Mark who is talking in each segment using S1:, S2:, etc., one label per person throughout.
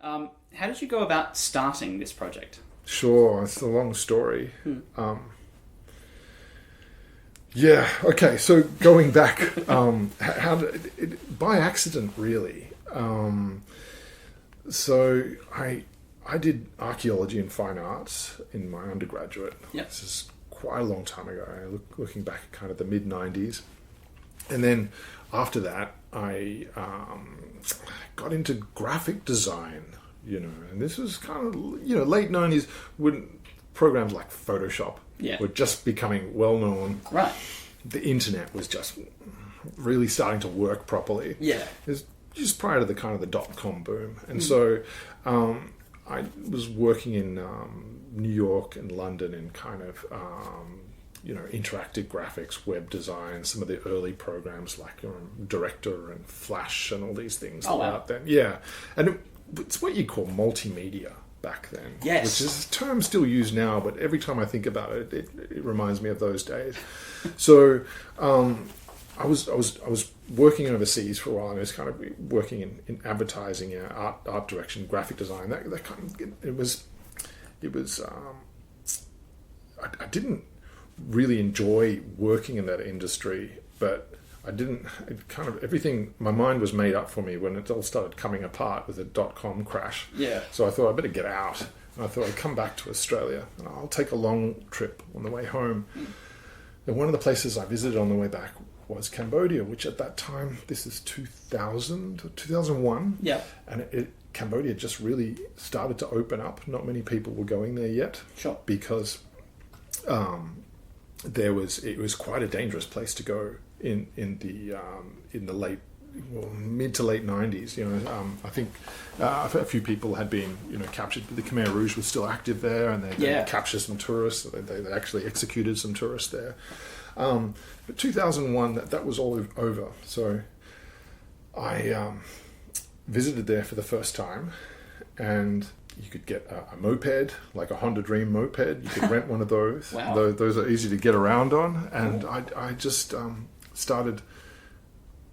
S1: How did you go about starting this project?
S2: Sure, it's a long story. Yeah, okay, so going back, how did by accident, really. So I did archaeology and fine arts in my undergraduate.
S1: Yep.
S2: This is quite a long time ago, looking back at kind of the mid-90s. And then after that, I got into graphic design, and this was kind of, late 90s when programs like Photoshop were just becoming well-known.
S1: Right.
S2: The internet was just really starting to work properly.
S1: Yeah.
S2: It was just prior to the kind of the dot-com boom. And so I was working in New York and London in kind of, interactive graphics, web design, some of the early programs like Director and Flash and all these things that were out then. Yeah. And it's what you call multimedia back then.
S1: Yes.
S2: Which is a term still used now, but every time I think about it, it reminds me of those days. So I was working overseas for a while, and I was kind of working in advertising, art direction, graphic design. That kind of, it was. I didn't really enjoy working in that industry, but everything, my mind was made up for me when it all started coming apart with the dot-com crash.
S1: Yeah.
S2: So I thought I'd better get out. And I thought I'd come back to Australia and I'll take a long trip on the way home. And one of the places I visited on the way back was Cambodia, which at that time, this is 2000 or 2001.
S1: Yeah.
S2: And Cambodia just really started to open up. Not many people were going there yet.
S1: Sure.
S2: Because it was quite a dangerous place to go in the late, mid to late 90s. I think a few people had been captured. The Khmer Rouge was still active there, and they captured some tourists. They actually executed some tourists there. But 2001, that was all over. So I visited there for the first time, and you could get a moped, like a Honda Dream moped. You could rent one of those.
S1: Wow.
S2: Those are easy to get around on. And I just started...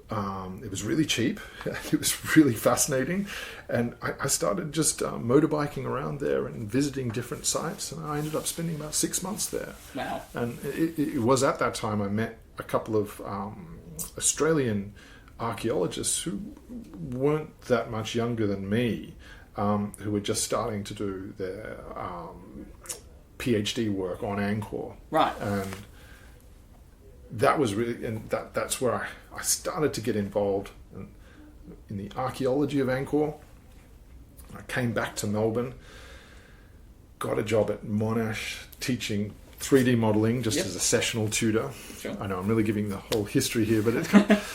S2: it was really cheap. It was really fascinating. And I started just motorbiking around there and visiting different sites. And I ended up spending about 6 months there.
S1: Wow.
S2: And it was at that time I met a couple of Australian archaeologists who weren't that much younger than me, who were just starting to do their PhD work on Angkor.
S1: Right.
S2: And that was really, and that's where I started to get involved in the archaeology of Angkor. I came back to Melbourne, got a job at Monash teaching 3D modelling just as a sessional tutor.
S1: Sure.
S2: I know I'm really giving the whole history here, but it's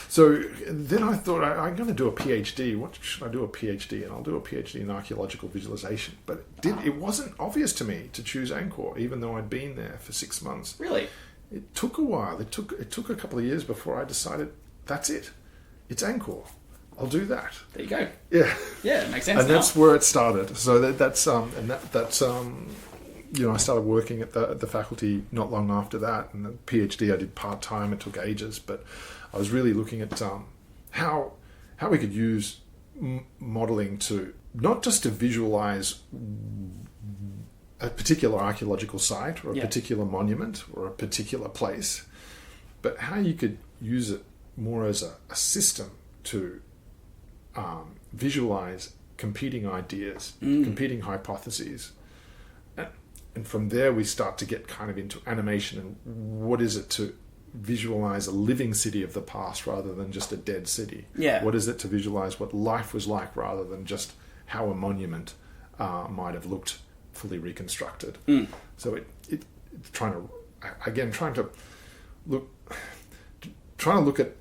S2: so then I thought I'm going to do a PhD. What should I do a PhD? And I'll do a PhD in archaeological visualization. But it wasn't obvious to me to choose Angkor, even though I'd been there for 6 months.
S1: Really?
S2: It took a while. It took a couple of years before I decided that's it. It's Angkor. I'll do that.
S1: There you go.
S2: Yeah.
S1: Yeah, it makes sense.
S2: And that's where it started. So that's I started working at the faculty not long after that, and the PhD I did part time. It took ages, but I was really looking at how we could use modeling to not just to visualize a particular archaeological site or a particular monument or a particular place, but how you could use it more as a system to visualize competing ideas, competing hypotheses. And from there we start to get kind of into animation and what is it to visualize a living city of the past rather than just a dead city?
S1: Yeah.
S2: What is it to visualize what life was like rather than just how a monument might have looked fully reconstructed? So it's trying to look at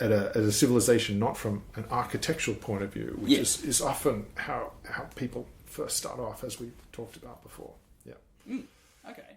S2: a civilization not from an architectural point of view, which is often how people first start off, as we talked about before. Yeah.
S1: Okay.